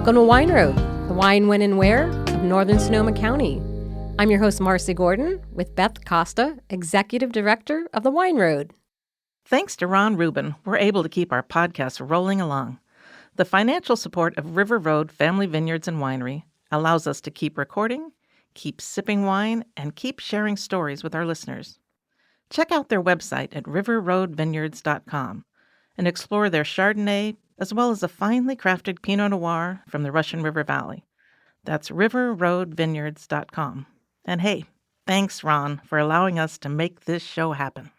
Welcome to Wine Road, the wine, when, and where of Northern Sonoma County. I'm your host, Marcy Gordon, with Beth Costa, Executive Director of the Wine Road. Thanks to Ron Rubin, we're able to keep our podcast rolling along. The financial support of River Road Family Vineyards and Winery allows us to keep recording, keep sipping wine, and keep sharing stories with our listeners. Check out their website at riverroadvineyards.com and explore their Chardonnay, as well as a finely crafted Pinot Noir from the Russian River Valley. That's riverroadvineyards.com. And hey, thanks, Ron, for allowing us to make this show happen.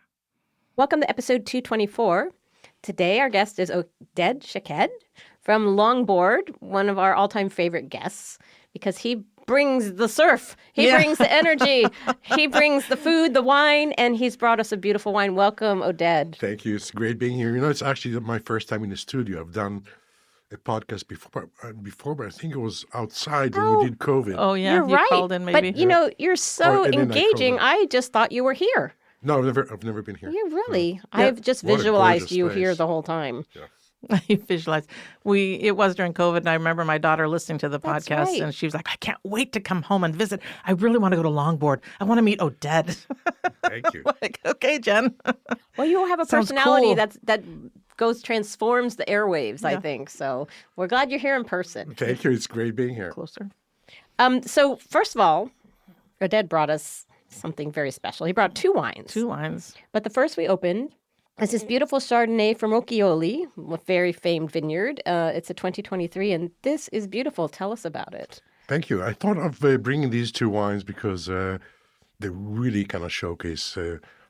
Welcome to episode 224. Today, our guest is Oded Shakked from Longboard, one of our all-time favorite guests, because he brings the surf, he brings the energy, he brings the food, the wine, and he's brought us a beautiful wine. Welcome, Oded. Thank you. It's great being here. You know, it's actually my first time in the studio. I've done a podcast before, but I think it was outside when we did COVID. Oh, yeah. You're you right. Called in maybe. But, you know, you're so engaging. I just thought you were here. No, I've never been here. You really? No. I've just visualized you here the whole time. Yeah. You visualize. It was during COVID, and I remember my daughter listening to the That's podcast, right. and she was like, I can't wait to come home and visit. I really want to go to Longboard. I want to meet Oded. Thank you. Like, okay, Jen. Well, you have a Sounds personality cool. that transforms the airwaves, I think. So we're glad you're here in person. Thank you. It's great being here. Closer. So first of all, Oded brought us something very special. He brought two wines. Two wines. But the first we opened is this beautiful Chardonnay from Rochioli, a very famed vineyard. It's a 2023, and this is beautiful. Tell us about it. Thank you. I thought of bringing these two wines because they really kind of showcase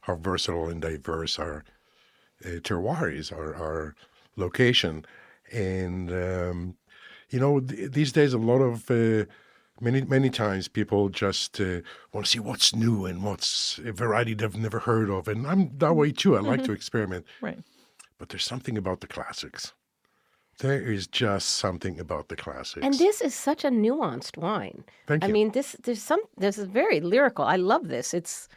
how versatile and diverse our terroir is, our location. And, you know, these days a lot of... Many times people just want to see what's new and what's a variety they've never heard of. And I'm that way too. I like to experiment. Right. But there's something about the classics. There is just something about the classics. And this is such a nuanced wine. Thank you. I mean, this is very lyrical. I love this. It's,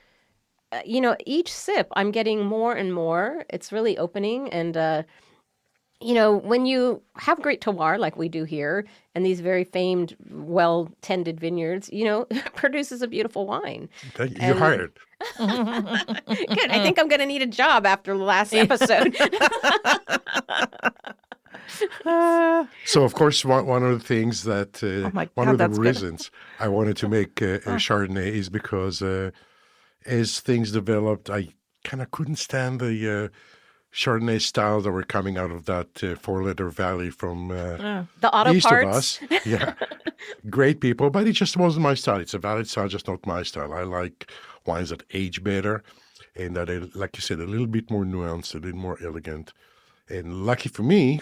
you know, each sip I'm getting more and more. It's really opening. And, you know, when you have great terroir like we do here and these very famed, well-tended vineyards, you know, it produces a beautiful wine. Thank you. You're hired. Good. I think I'm going to need a job after the last episode. So, of course, one of the things that, one of the that's reasons I wanted to make a Chardonnay is because as things developed, I kind of couldn't stand the Chardonnay styles that were coming out of that four-letter valley from The auto east parts. of us. Yeah, great people, but it just wasn't my style. It's a valid style, just not my style. I like wines that age better and that are, like you said, a little bit more nuanced, a little more elegant. And lucky for me,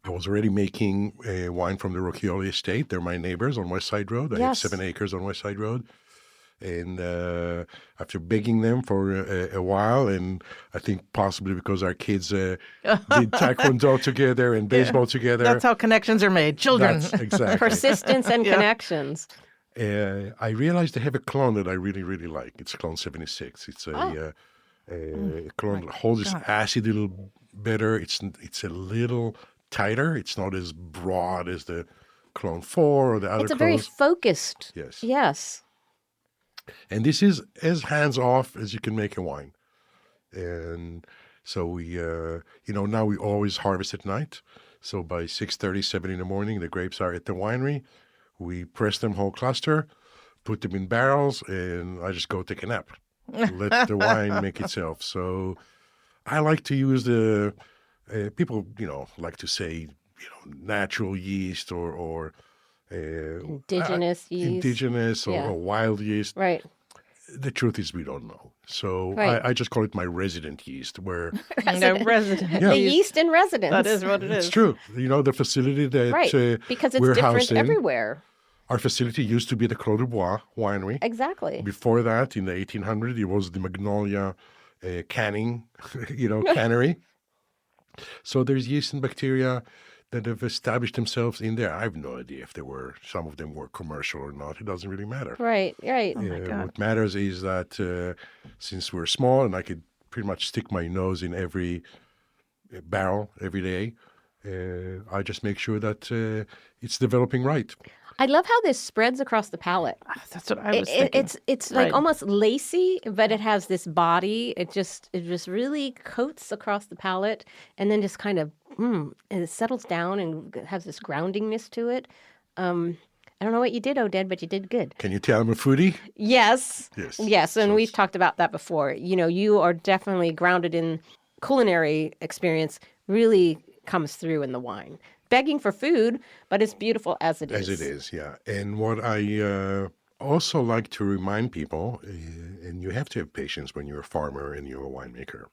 I was already making wine from the Rochioli estate. They're my neighbors on West Side Road. I have 7 acres on West Side Road. And after begging them for a while, and I think possibly because our kids did taekwondo together and baseball together. That's how connections are made. Children. That's exactly. Persistence and connections. I realized they have a clone that I really, really like. It's Clone 76. It's a clone that holds its acid a little better. It's a little tighter. It's not as broad as the Clone 4 or the other It's a clones. very focused. Yes. Yes. And this is as hands-off as you can make a wine. And so we, you know, now we always harvest at night. So by 6:30, 7 in the morning, the grapes are at the winery. We press them whole cluster, put them in barrels, and I just go take a nap. Let the wine make itself. So I like to use the, people, you know, like to say, you know, natural yeast or Indigenous yeast. Indigenous or wild yeast. Right. The truth is we don't know. So Right. I just call it my resident yeast where Resident. The yeast in residence. That is what it is. it's true. You know, the facility that Right. Because it's we're different housed in, everywhere. our facility used to be the Clos du Bois winery. Exactly. Before that, in the 1800s, it was the Magnolia canning, cannery. So there's yeast and bacteria that have established themselves in there. I have no idea if some of them were commercial or not. It doesn't really matter. Right. Oh my God. What matters is that since we're small and I could pretty much stick my nose in every barrel every day, I just make sure that it's developing right. I love how this spreads across the palate. That's what I was thinking. It's like Right. almost lacy, but it has this body. It just really coats across the palate, and then just kind of and it settles down and has this groundingness to it. I don't know what you did, Oded, but you did good. Can you tell I'm a foodie? Yes, Yes. yes, and So we've talked about that before. You are definitely grounded in culinary experience. Really comes through in the wine. Begging for food, but it's beautiful as it is. As it is, yeah. And what I also like to remind people, and you have to have patience when you're a farmer and you're a winemaker,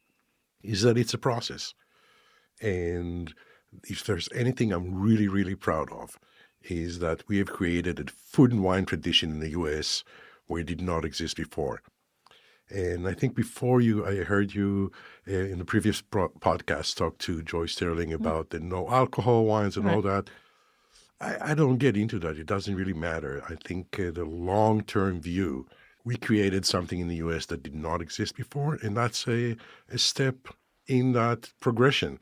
is that it's a process. And if there's anything I'm really, really proud of, is that we have created a food and wine tradition in the U.S. where it did not exist before. And I think before I heard you in the previous podcast talk to Joy Sterling about the no alcohol wines and all that. I don't get into that. It doesn't really matter. I think the long-term view, we created something in the U.S. that did not exist before, and that's a step in that progression.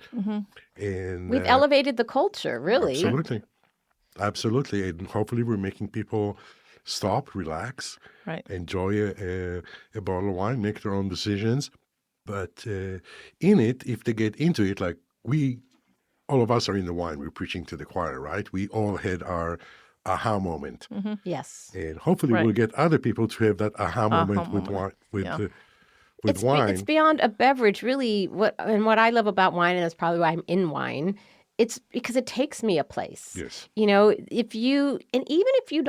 And We've elevated the culture, really. Absolutely. And hopefully we're making people stop, relax, Right. enjoy a bottle of wine, make their own decisions. But in it, if they get into it, like all of us are in the wine, we're preaching to the choir, right? We all had our aha moment. Yes. And hopefully Right. we'll get other people to have that aha moment with moment. wine. It's wine. beyond a beverage, really. What I love about wine, and that's probably why I'm in wine, it's because it takes me a place. Yes. Even if you're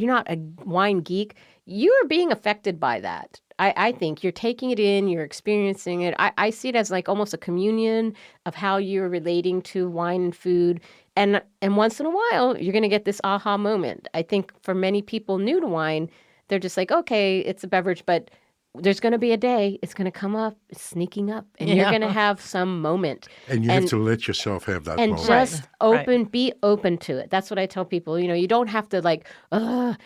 not a wine geek, you're being affected by that. I think you're taking it in, you're experiencing it. I see it as like almost a communion of how you're relating to wine and food. And once in a while, you're going to get this aha moment. I think for many people new to wine, they're just like, okay, it's a beverage, but there's going to be a day it's going to come up, it's sneaking up, and you're going to have some moment. And you have to let yourself have that And moment. just be open to it. That's what I tell people. You don't have to like, I'm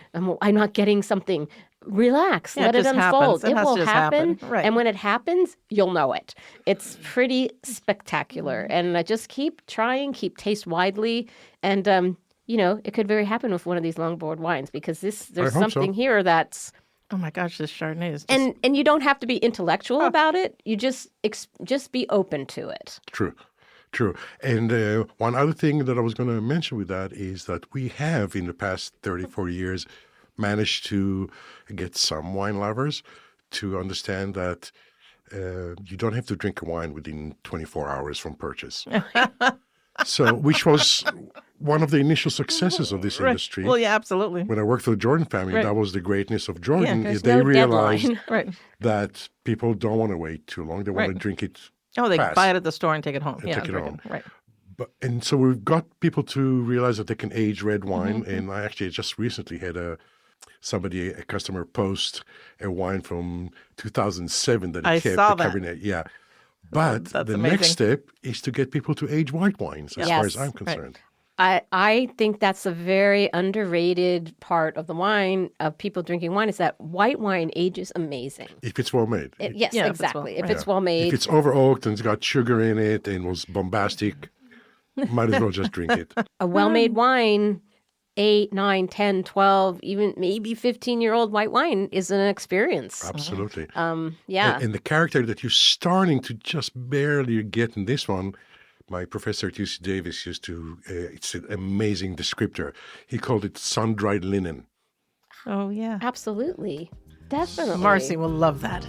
not getting something. Relax, Yeah, let it it just unfold. happens. It has will to just happen. happen. Right. And when it happens, you'll know it. It's pretty spectacular. And just keep trying, keep taste widely. And, it could very happen with one of these longboard wines because there's hope something so. here that's, Oh my gosh, this Chardonnay is just... and you don't have to be intellectual about it. You just be open to it. True. And one other thing that I was going to mention with that is that we have, in the past 30, 40 years, managed to get some wine lovers to understand that you don't have to drink a wine within 24 hours from purchase. So, which was one of the initial successes of this industry. Well, yeah, absolutely. When I worked for the Jordan family, that was the greatness of Jordan. There's They no realized deadline. Right. that people don't want to wait too long. They want to drink it Oh, they fast. buy it at the store and take it home. take it drink home. Right. And so we've got people to realize that they can age red wine. And I actually just recently had a customer post a wine from 2007 that I he kept, saw the that. Cabernet. Yeah. But That's the amazing. next step is to get people to age white wines, as far as I'm concerned. I think that's a very underrated part of the wine, of people drinking wine, is that white wine ages amazing. If it's well made. Yes, Yeah, if it's exactly. well- If it's well made. If it's over oaked and it's got sugar in it and was bombastic, might as well just drink it. A well-made wine, 8, 9, 10, 12, even maybe 15-year-old white wine is an experience. Absolutely. Yeah. And the character that you're starting to just barely get in this one, my professor at UC Davis used to, it's an amazing descriptor. He called it sun-dried linen. Oh, yeah. Absolutely. Definitely. Marcy will love that.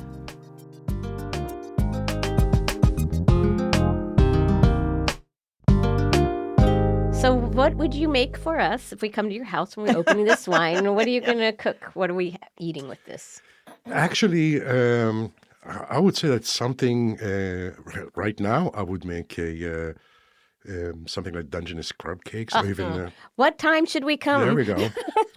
So what would you make for us if we come to your house when we're opening this wine? What are you going to cook? What are we eating with this? Actually, I would say that something, right now, I would make a something like Dungeness crab cakes or even... What time should we come? there we go.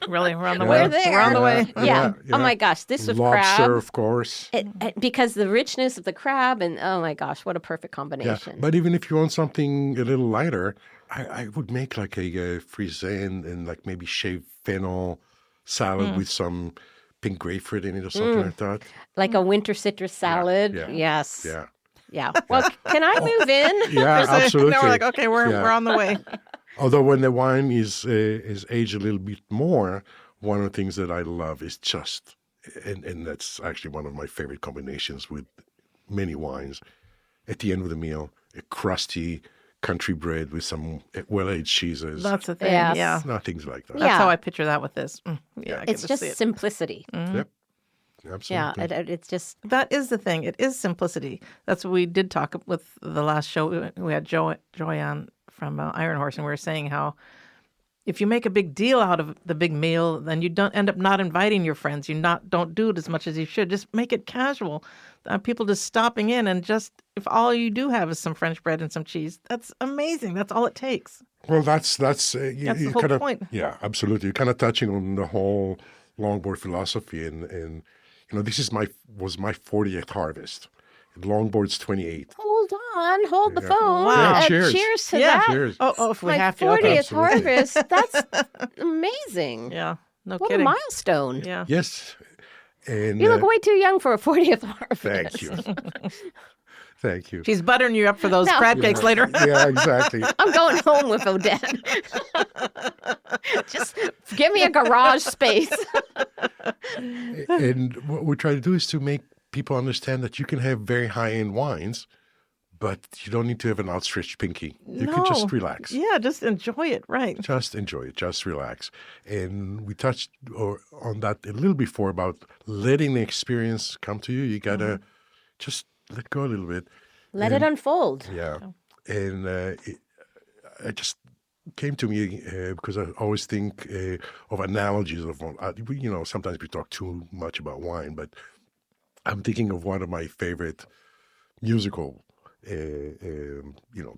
Really, we're on the Yeah. way. We're there. We're on the way. Yeah. Oh my gosh, this with Lobster, crab. of course. Because the richness of the crab and oh my gosh, what a perfect Yeah, combination. but even if you want something a little lighter, I would make like a frisee and like maybe shaved fennel salad with some pink grapefruit in it or something like that. Like a winter citrus salad. yeah. Yes. Yeah. Yeah. Well, can I move in? Yeah, So absolutely. now we're like, okay, we're Yeah. we're on the way. Although when the wine is aged a little bit more, one of the things that I love is just, and that's actually one of my favorite combinations with many wines. At the end of the meal, a crusty country bread with some well-aged cheeses. That's the thing. Yes. Yeah. Nothing's like that. Yeah. That's how I picture that with this. Yeah, I get It's to just see it. simplicity. Yep, Yeah, absolutely. it's just That is the thing. It is simplicity. That's what we did talk with the last show. We had Joy on from Iron Horse, and we were saying how if you make a big deal out of the big meal, then you don't end up not inviting your friends. You don't do it as much as you should. Just make it casual. People just stopping in, and just if all you do have is some French bread and some cheese, that's amazing. That's all it takes. Well, that's That's the whole point. Yeah, absolutely. You're kind of touching on the whole longboard philosophy, and this was my 40th harvest. Longboard's 28. hold the phone. Wow. Yeah, cheers. Cheers to Yeah. that. Cheers. Oh, if we My have to. 40th Okay. Absolutely. harvest. That's amazing. Yeah. No What kidding. a milestone. Yeah. Yes. And You look way too young for a 40th harvest. thank you. Thank you. She's buttering you up for those No. crab cakes later. Yeah, exactly. I'm going home with Oded. Just give me a garage space. And what we try to do is to make people understand that you can have very high-end wines, but you don't need to have an outstretched pinky. You can just No. relax. Yeah, just enjoy it. Right. Just enjoy it. Just relax. And we touched on that a little before about letting the experience come to you. You got to just let go a little bit. Let it unfold. Yeah. And it just came to me because I always think of analogies of, sometimes we talk too much about wine, but I'm thinking of one of my favorite musical,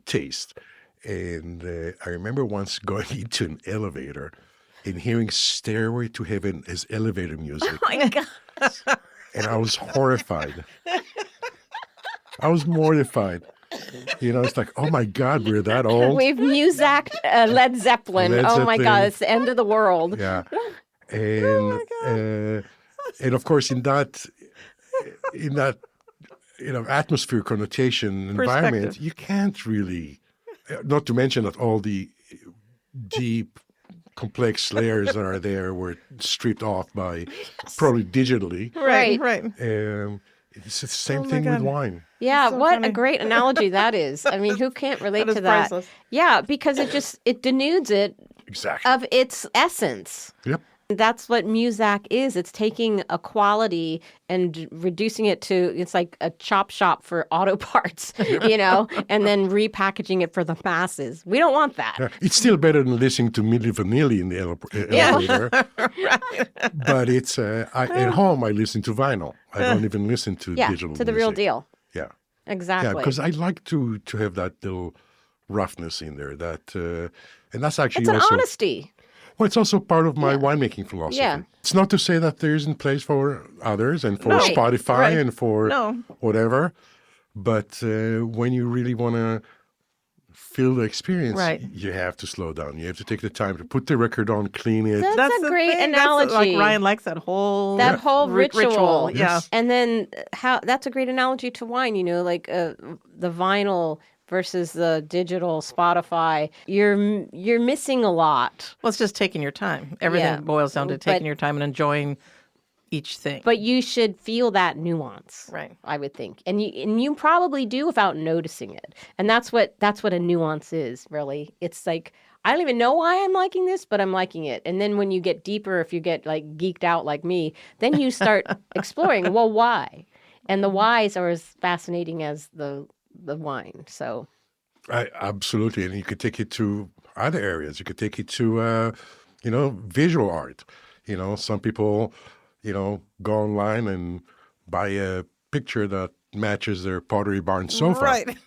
taste. And I remember once going into an elevator and hearing Stairway to Heaven as elevator music. Oh my God. And I was horrified. I was mortified. It's like, oh my God, we're that old. We've musiced Led Zeppelin. Led Oh my Zeppelin. God, it's the end of the world. Yeah. And and of course in that atmosphere connotation environment, Perspective. you can't really, not to mention that all the deep complex layers that are there were stripped off by probably digitally. Right. Right. It's the same Oh my thing with God. wine. Yeah, so what funny. a great analogy that is. I mean, who can't relate That is to that? priceless. Yeah, because it denudes it Exactly. of its essence. Yep. That's what Muzak is. It's taking a quality and reducing it to, it's like a chop shop for auto parts, and then repackaging it for the masses. We don't want that. Yeah, it's still better than listening to Milli Vanilli in the elevator. But it's at home. I listen to vinyl. I don't even listen to Yeah, digital. to the real music. deal. Yeah, Exactly. yeah. Because I like to have that little roughness in there. And that's actually It's an also honesty. well, it's also part of my winemaking philosophy. Yeah. It's not to say that there isn't place for others and for No. Spotify Right. and for No. whatever. But when you really want to feel the experience, Right. you have to slow down. You have to take the time to put the record on, clean it. That's a the great thing. analogy. Like Ryan likes that whole Ritual. Yeah. And then that's a great analogy to wine, like the vinyl versus the digital Spotify. You're missing a lot. Well, it's just taking your time. Everything Yeah. boils down to But- taking your time and enjoying each thing. But you should feel that nuance, Right. I would think, and you probably do without noticing it. And that's what a nuance is, really. It's like I don't even know why I'm liking this, but I'm liking it. And then when you get deeper, if you get like geeked out like me, then you start exploring. Well, why? And the whys are as fascinating as the wine. So Absolutely. And you could take it to other areas. You could take it to, visual art. Some people, go online and buy a picture that matches their Pottery Barn sofa. Right.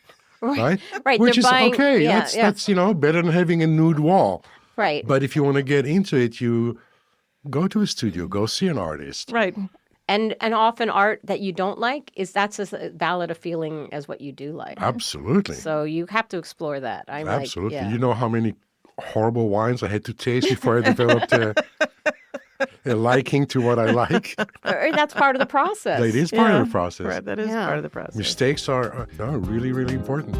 Right? Right, Which they're is buying- okay. yeah, that's, yeah. that's, better than having a nude wall. right. But if you want to get into it, you go to a studio, go see an artist. Right. And often art that you don't like that's as valid a feeling as what you do like. Absolutely. So you have to explore that. I'm Absolutely. Like, yeah. You know how many horrible wines I had to taste before I developed a liking to what I like. Or that's part of the process. That is part of the process. Right, that is Yeah. part of the process. Mistakes are really, really important.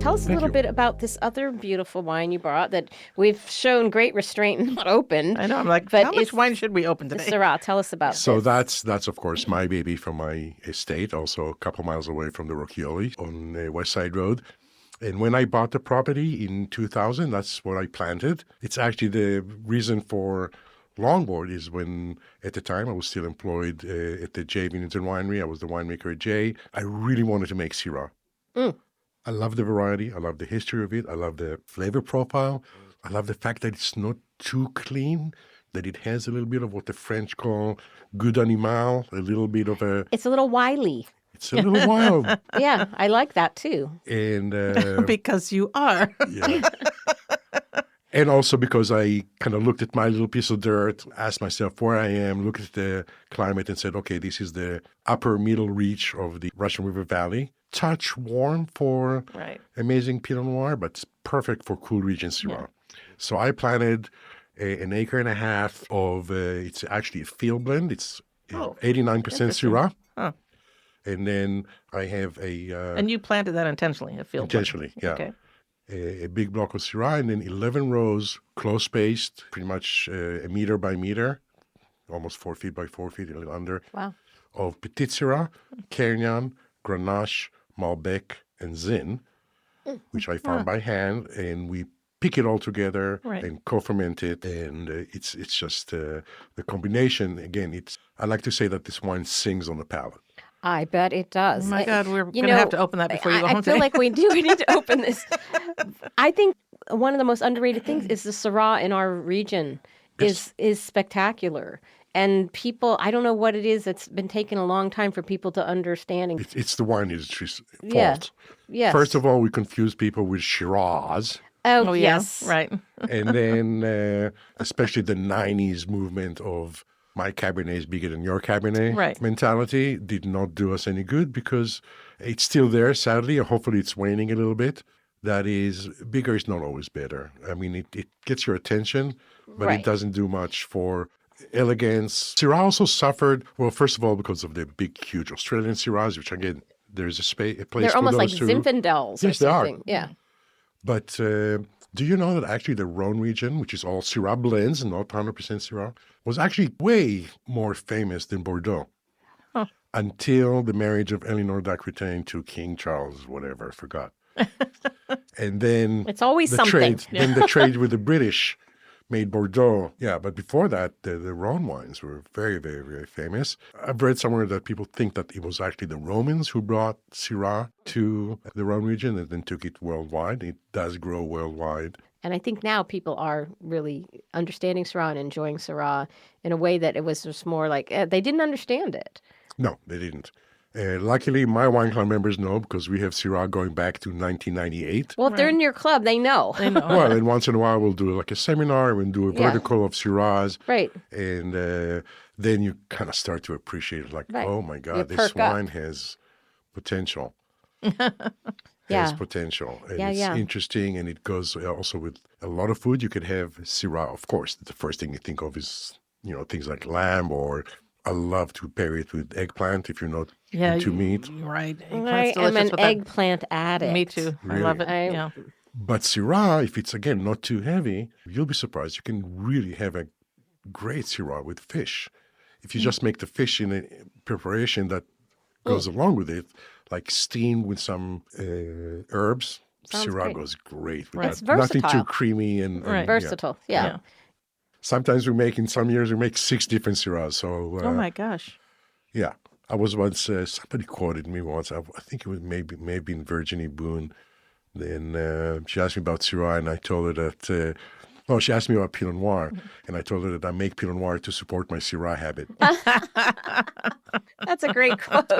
Tell us a Thank little you. bit about this other beautiful wine you brought that we've shown great restraint and not opened. I know. I'm like, But how much it's wine should we open the today? Syrah. Tell us about So this. that's of course my baby from my estate, also a couple miles away from the Rochioli on West Side Road. And when I bought the property in 2000, that's what I planted. It's actually the reason for Longboard is when, at the time, I was still employed at the J Vineyards and Winery. I was the winemaker at J. I really wanted to make Syrah. Mm. I love the variety. I love the history of it. I love the flavor profile. I love the fact that it's not too clean, that it has a little bit of what the French call good animal, a little bit of a, It's a little wily. it's a little wild. Yeah, I like that too. And Because you are. yeah. And also because I kind of looked at my little piece of dirt, asked myself where I am, looked at the climate and said, okay, this is the upper middle reach of the Russian River Valley. Touch warm for Right. amazing Pinot Noir, but it's perfect for cool region Syrah. So I planted an acre and a half of, it's actually a field blend. It's 89% Syrah. Huh. And then I have a... And you planted that intentionally, a field plan. intentionally, yeah. Okay. A big block of Syrah, and then 11 rows, close spaced, pretty much a meter by meter, almost 4 feet by 4 feet, a little under, Wow. of Petit Syrah, Carignan, Grenache, Malbec, and Zin, which I farm by hand, and we pick it all together Right. and co-ferment it, and it's just the combination. Again, I like to say that this wine sings on the palate. I bet it does. Oh my God, we're You going to know, have to open that before you go I home feel today. like we do. We need to open this. I think one of the most underrated things is the Syrah in our region is spectacular. And people, I don't know what it is. It's been taking a long time for people to understand. And It's the wine industry's fault. Yeah. Yes. First of all, we confuse people with Shiraz. oh, Oh, yeah. yes. Right. And then, especially the 90s movement of my Cabernet is bigger than your Cabernet Right. mentality did not do us any good because it's still there, sadly. Hopefully it's waning a little bit. That is, bigger is not always better. I mean, it gets your attention, but Right. it doesn't do much for elegance. Syrah also suffered, well, first of all, because of the big, huge Australian Syrahs, which again, there's a place They're for almost like those too. Zinfandels or Yes, they are. something. Yeah. But do you know that actually the Rhone region, which is all Syrah blends and not 100% Syrah, was actually way more famous than Bordeaux until the marriage of Eleanor d'Aquitaine to King Charles, whatever, I forgot. And then It's always something. Then the trade with the British made Bordeaux. Yeah, but before that, the Rhone wines were very, very, very famous. I've read somewhere that people think that it was actually the Romans who brought Syrah to the Rhone region and then took it worldwide. It does grow worldwide. And I think now people are really understanding Syrah and enjoying Syrah in a way that it was just more like they didn't understand it. No, they didn't. Luckily, my wine club members know because we have Syrah going back to 1998. Well, if they're in your club, they know. I know. Well, and once in a while we'll do like a seminar, we'll do a Yeah. vertical of Syrahs. Right. And then you kind of start to appreciate it like, Right. oh my You God, this perk up. wine has potential. Yeah. Has potential. And Yeah, it's yeah. interesting and it goes also with a lot of food. You could have Syrah, of course. The first thing you think of is, things like lamb, or I love to pair it with eggplant if you're not into meat. Right. I Eggplant's am delicious an with that. eggplant addict. Me too. I Really? love it. I- Yeah. But Syrah, if it's, again, not too heavy, you'll be surprised. You can really have a great Syrah with fish. If you just make the fish in a preparation that goes along with it, like steamed with some herbs, Sounds Syrah great. goes great with Right. It's that. Nothing too versatile. creamy and Right. yeah. Versatile. Yeah. Yeah. Sometimes in some years, we make 6 different Syrahs. So, Oh my gosh. yeah. I was once, somebody quoted me once, I think it was maybe in Virginie Boone. Then she asked me about Syrah, and I told her that, she asked me about Pinot Noir, and I told her that I make Pinot Noir to support my Syrah habit. That's a great quote.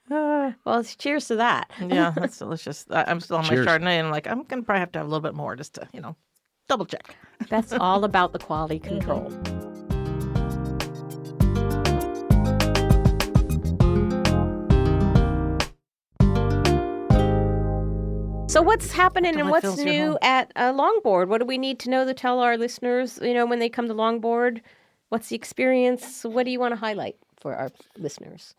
Well, cheers to that. Yeah, that's delicious. I'm still on my Cheers. Chardonnay, and I'm like, I'm going to probably have to have a little bit more just to, double check. That's all about the quality control. So what's happening Till and it what's fills your new home. at Longboard? What do we need to know to tell our listeners, when they come to Longboard? What's the experience? What do you want to highlight for our listeners?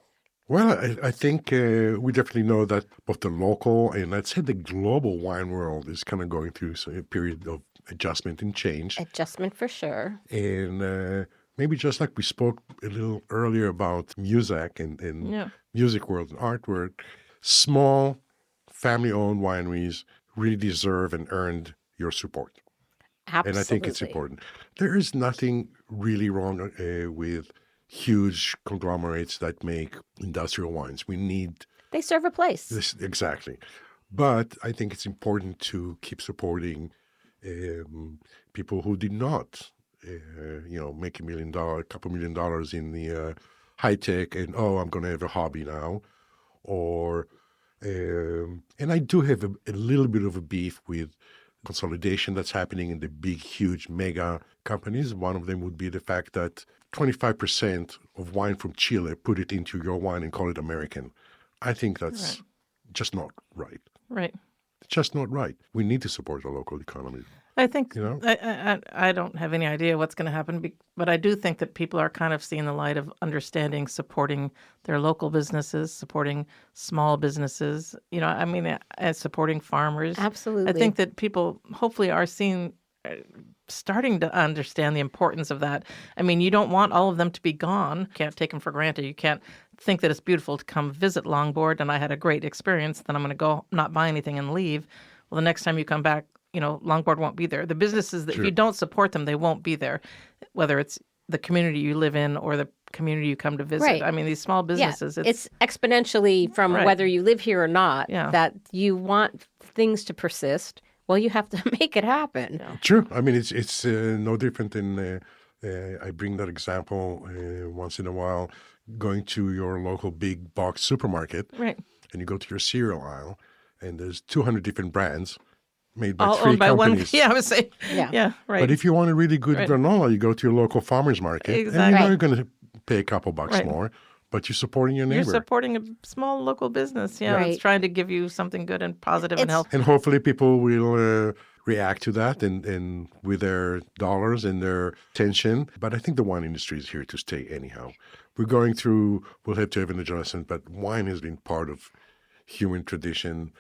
Well, I think we definitely know that both the local and I'd say the global wine world is kind of going through a period of adjustment and change. Adjustment for sure. And maybe just like we spoke a little earlier about music and Yeah. music world and art world, small family-owned wineries really deserve and earned your support. Absolutely. And I think it's important. There is nothing really wrong with huge conglomerates that make industrial wines. We need They serve a place. this exactly. But I think it's important to keep supporting people who did not, make a couple $1 million in the high tech and, I'm going to have a hobby now. Or, and I do have a little bit of a beef with consolidation that's happening in the big, huge mega companies. One of them would be the fact that 25% of wine from Chile put it into your wine and call it American. I think that's just not right. Right. It's just not right. We need to support the local economy. I think You know? I don't have any idea what's going to happen, but I do think that people are kind of seeing the light of understanding, supporting their local businesses, supporting small businesses. Supporting farmers. Absolutely. I think that people hopefully are starting to understand the importance of that. I mean, you don't want all of them to be gone. You can't take them for granted. You can't think that it's beautiful to come visit Longboard and I had a great experience, then I'm going to go not buy anything and leave. Well, the next time you come back, Longboard won't be there. The businesses, that if you don't support them, they won't be there, whether it's the community you live in or the community you come to visit. Right. I mean, these small businesses, it's exponentially from whether you live here or not, that you want things to persist. Well, you have to make it happen. True. I mean, it's no different than I bring that example once in a while, going to your local big box supermarket, right? And you go to your cereal aisle, and there's 200 different brands made by all three owned by companies. one. Yeah, I would say. Yeah, right. But if you want a really good granola, you go to your local farmer's market, Exactly. and you know you're going to pay a couple bucks more, but you're supporting your neighbor. You're supporting a small local business, that's trying to give you something good and positive and healthy. And hopefully people will react to that and with their dollars and their attention. But I think the wine industry is here to stay anyhow. We'll have to have an adjustment, but wine has been part of human tradition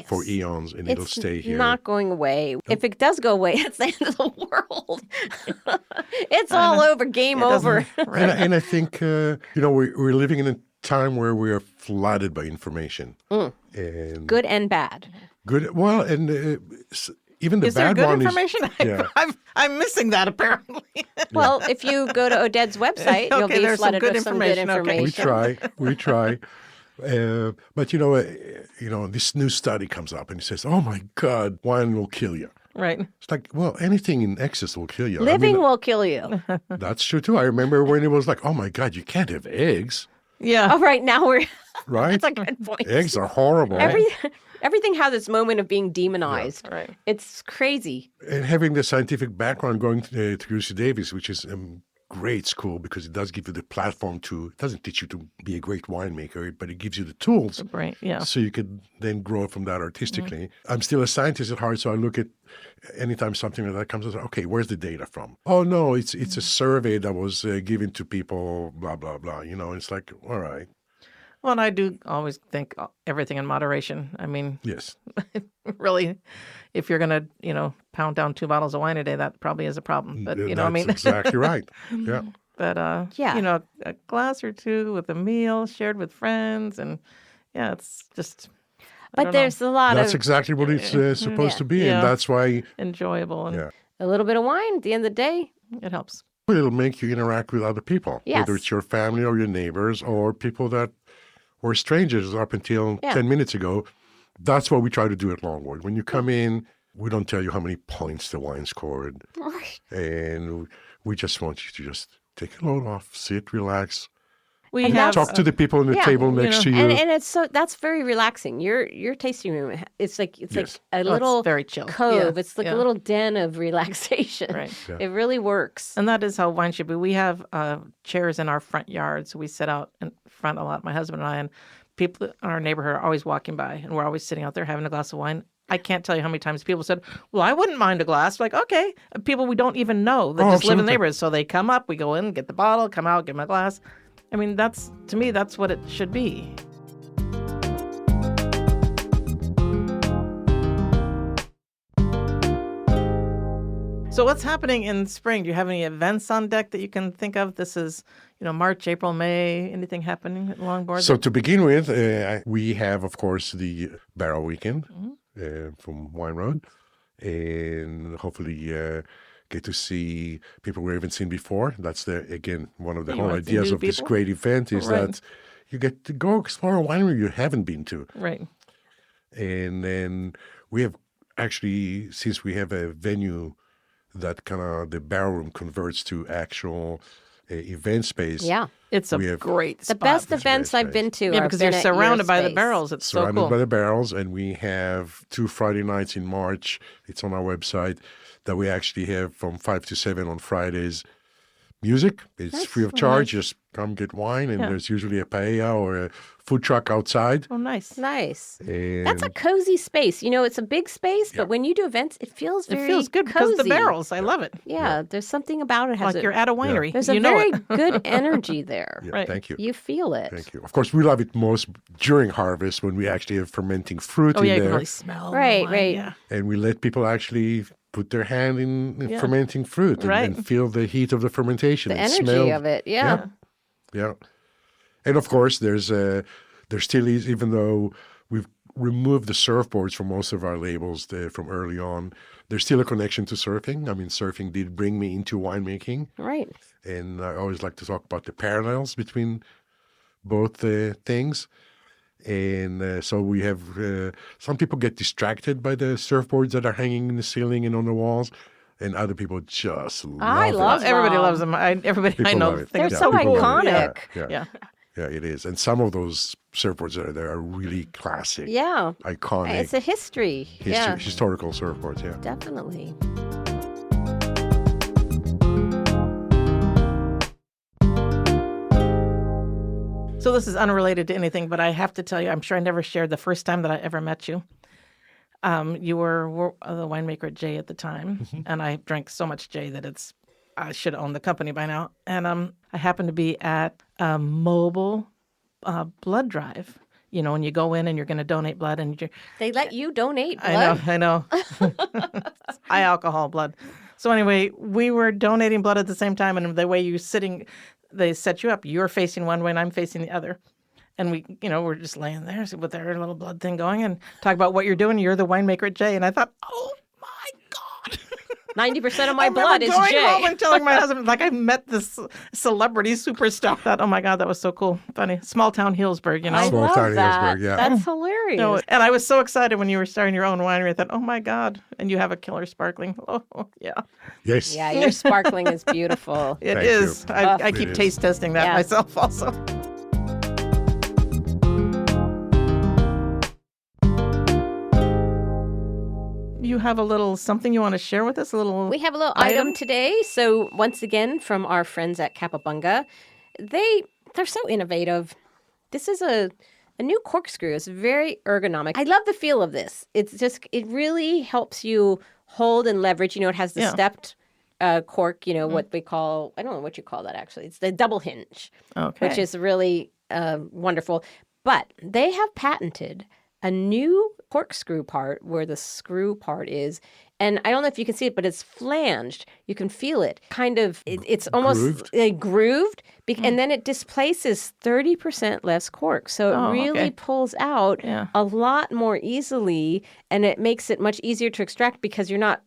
for eons, and it'll stay here. It's not going away. If it does go away, it's the end of the world. It's all over, game over. And I think, we're living in a time where we are flooded by information. And good and bad. Good. Well, and even the is there bad good one information? is... I'm missing that, apparently. Well, if you go to Oded's website, you'll be flooded with some good information. We try. But this new study comes up and it says, "Oh my God, wine will kill you." Right. It's like, well, anything in excess will kill you. Living will kill you. That's true too. I remember when it was like, "Oh my God, you can't have eggs." Yeah. Oh, right now we're right. That's a good point. Eggs are horrible. Everything has its moment of being demonized. Yeah. Right. It's crazy. And having the scientific background going through UC Davis, which is great school because it does give you the platform it doesn't teach you to be a great winemaker, but it gives you the tools. Right, yeah. So you could then grow from that artistically. I'm still a scientist at heart, so I look at anytime something like that comes, I say, okay, where's the data from? Oh, no, it's a survey that was given to people, blah, blah, blah. It's like, all right. Well, and I do always think everything in moderation. I mean, yes, really, if you're going to, pound down 2 bottles of wine a day, that probably is a problem. But, That's exactly right. Yeah. But, a glass or two with a meal shared with friends. And, it's just... But there's a lot That's exactly what it's supposed to be. And that's why... Enjoyable. And a little bit of wine at the end of the day. It helps. It'll make you interact with other people. Yes. Whether it's your family or your neighbors or people that were strangers up until 10 minutes ago. That's what we try to do at Longboard. When you come in, we don't tell you how many points the wine scored. And we just want you to just take a load off, sit, relax. Talk to the people on the table next to you. And it's that's very relaxing. Your tasting room, it's like a little very chill cove. It's like a little den of relaxation. Right. Yeah. It really works. And that is how wine should be. We have chairs in our front yard, so we sit out in front a lot, my husband and I, and people in our neighborhood are always walking by, and we're always sitting out there having a glass of wine. I can't tell you how many times people said, well, I wouldn't mind a glass. Like, okay. People we don't even know that just live in the absolutely. neighborhood. So they come up, we go in, get the bottle, come out, give them a glass. I mean, to me, that's what it should be. So what's happening in spring? Do you have any events on deck that you can think of? This is, March, April, May. Anything happening at Longboard? So to begin with, we have, of course, the Barrel Weekend from Wine Road, and hopefully get to see people we haven't seen before. That's one of the You whole want to see ideas new of this people? great event is Right. that you get to go explore a winery you haven't been to. Right. And then we have actually, since we have a venue that kind of the barrel room converts to actual event space. Yeah. It's a We have great The spot. best It's events very I've been to Yeah, are because been you're at your surrounded by the space. barrels. It's so Surrounded cool. by the barrels, and we have 2 Friday nights in March. It's on our website that we actually have from 5 to 7 on Fridays. Music, it's free of charge. Just come get wine, and Yeah. there's usually a paella or a food truck outside. Oh, nice. Nice. And That's a cozy space. It's a big space, but when you do events, it feels It very feels good because of the cozy. barrels. I love it. Yeah, there's something about it. Like you're at a winery. There's you a know very it. good energy there. yeah, Right. thank you. You feel it. Thank you. Of course, we love it most during harvest when we actually have fermenting fruit Oh, in yeah, you there. can really smell the Right, wine. right. Yeah. And we let people actually put their hand in Yeah. fermenting fruit and, Right. and feel the heat of the fermentation. The and energy smell. of it. Yeah. Yeah. And of course, there still is, even though we've removed the surfboards from most of our labels from early on, there's still a connection to surfing. I mean, surfing did bring me into winemaking. Right. And I always like to talk about the parallels between both things. And so we have some people get distracted by the surfboards that are hanging in the ceiling and on the walls, and other people just love I it. love Everybody them. loves them. Everybody I People know. love it. thinks They're it's so people love it. iconic. Yeah. Yeah, it is. And some of those surfboards that are there are really classic, Yeah. iconic, It's a history. Yeah. historical surfboards. Yeah. Definitely. So this is unrelated to anything, but I have to tell you, I'm sure I never shared the first time that I ever met you. You were the winemaker at Jay at the time, and I drank so much Jay that I should own the company by now. And I happened to be at a mobile blood drive. When you go in and you're going to donate blood, and They let you donate blood. I know. High alcohol blood. So anyway, we were donating blood at the same time, and the way you're sitting, they set you up. You're facing one way, and I'm facing the other. And we, we're just laying there with our little blood thing going and talk about what you're doing. You're the winemaker at Jay. And I thought, oh, my God. 90% of my I remember blood is going Jay. home and telling my husband, like, I met this celebrity superstar. I thought, oh, my God, that was so cool. Funny. Small town Hillsburg, I Small love town that. Hillsburg, yeah. That's hilarious. No, and I was so excited when you were starting your own winery. I thought, oh, my God. And you have a killer sparkling. Oh, yeah. Yes. Yeah, your sparkling is beautiful. It Thank is. you. I keep It is. taste testing that Yeah. myself also. You have a little something you want to share with us? A little We have a little item? item today. So once again, from our friends at Capabunga, they're so innovative. This is a new corkscrew. It's very ergonomic. I love the feel of this. It really helps you hold and leverage. It has the Yeah. stepped cork. What we call, I don't know what you call that actually. It's the double hinge, Okay. which is really wonderful. But they have patented a new corkscrew part where the screw part is. And I don't know if you can see it, but it's flanged. You can feel it. It's almost grooved. And then it displaces 30% less cork. So it really okay. pulls out Yeah. a lot more easily. And it makes it much easier to extract because you're not,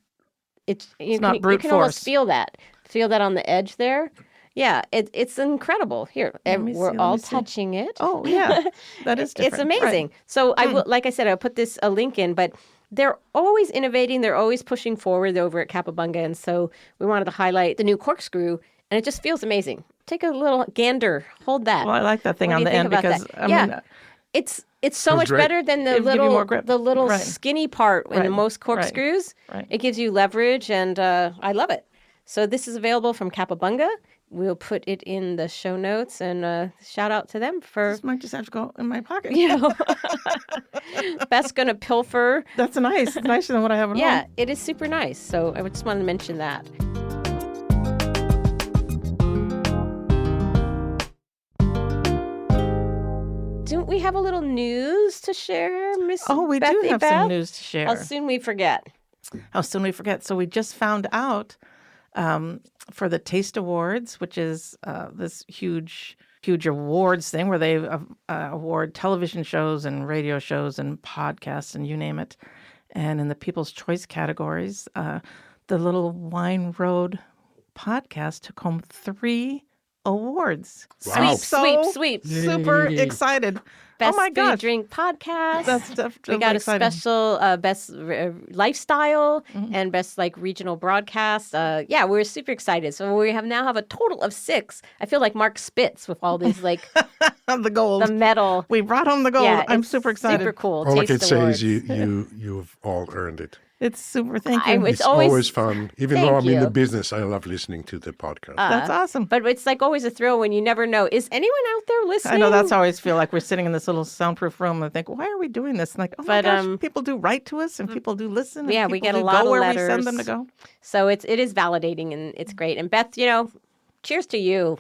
you not brute you can almost force. feel that. Feel that on the edge there. Yeah, it's incredible. Here, we're all touching it. Oh, yeah. That is different. It's amazing. So I will, like I said, I'll put a link in, but they're always innovating. They're always pushing forward over at Capabunga. And so we wanted to highlight the new corkscrew, and it just feels amazing. Take a little gander. Hold that. Well, I like that thing What on do the you end think about because, that? I Yeah. mean, It's so Feels much great. better than the It'll give you more grip. little Right. skinny part in Right. most corkscrews. Right. It gives you leverage, and I love it. So this is available from Capabunga. we'll put it in the show notes, and shout out to them for, This might just have to go in my pocket. you know, Beth's going to pilfer. That's nice. It's nicer than what I have at Yeah, home. it is super nice. So I just wanted to mention that. Don't we have a little news to share, Miss Oh, we do Bethy have Beth? some news to share. How soon we forget. How soon we forget. So we just found out for the Taste Awards, which is this huge awards thing where they award television shows and radio shows and podcasts and you name it. And in the People's Choice categories, the Little Wine Road podcast took home 3 awards. Wow. Sweep. Super excited. Best oh my food gosh. drink podcast. That's we definitely got exciting. a special best lifestyle and best like regional broadcast. Yeah, we're super excited. So we now have a total of 6. I feel like Mark Spitz with all these like The gold. the medal. We brought home the gold. Yeah, I'm it's super excited. Super cool. All I Taste can say Awards. is you've all earned it. It's super. Thank you. It's It's always fun. Even though Thank I'm in the you. business, I love listening to the podcast. That's awesome. But it's like always a thrill when you never know. Is anyone out there listening? I know that's how I always feel like we're sitting in this little soundproof room and think, why are we doing this? And like, oh my But, gosh, people do write to us and people do listen. And yeah, we people get a do lot go of where letters. we send them to go. So it is validating and it's great. And Beth, cheers to you.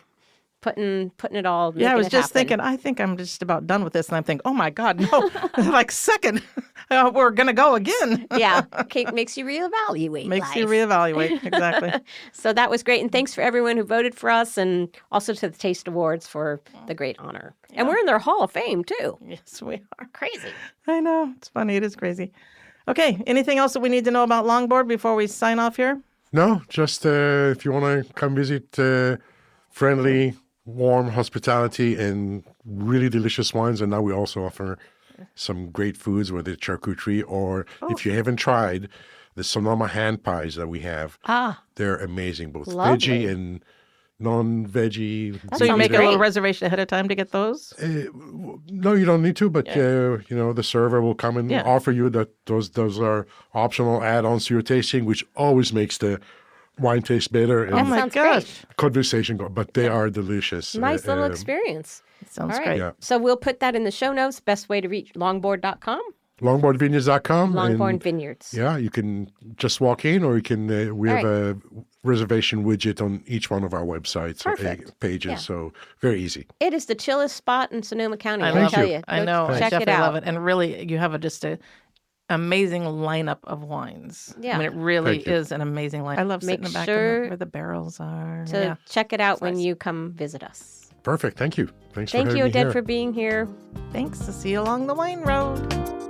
Putting it all. Yeah, I making was it just happen. thinking, I think I'm just about done with this. And I'm thinking, oh my God, no, like second, we're going to go again. Yeah, okay, makes you reevaluate. Makes you life. reevaluate. Exactly. So that was great. And thanks for everyone who voted for us and also to the Taste Awards for the great honor. And we're in their Hall of Fame, too. Yes, we are. Crazy. I know. It's funny. It is crazy. Okay. Anything else that we need to know about Longboard before we sign off here? No, just if you want to come visit, friendly, warm hospitality and really delicious wines. And now we also offer some great foods, whether it's charcuterie or if you haven't tried the Sonoma hand pies that we have. They're amazing, both Lovely. veggie and non-veggie. So you sounds make a great. little reservation ahead of time to get those? No, you don't need to, but the server will come and Yeah. offer you that those are optional add-ons to your tasting, which always makes the wine taste better and Oh my Sounds gosh. conversation go. But they are delicious. Nice little experience. Sounds All right. great. Yeah. So we'll put that in the show notes. Best way to reach longboard.com. Longboardvineyards.com. Longboard and, Vineyards. Yeah, you can just walk in, or you can. We All have a reservation widget on each one of our websites Perfect. pages, Yeah. so very easy. It is the chillest spot in Sonoma County. I I'll love tell you. you. I Go know. I Check it definitely out. love it. And really, you have just a amazing lineup of wines. Yeah. I mean, it really Thank you. is an amazing line. I love sitting Make in the back sure where the barrels are. To Yeah. check it out when nice. you come visit us. Perfect. Thank you. Thanks Thank for you, having me Oded, here. for being here. Thanks. To see you along the wine road.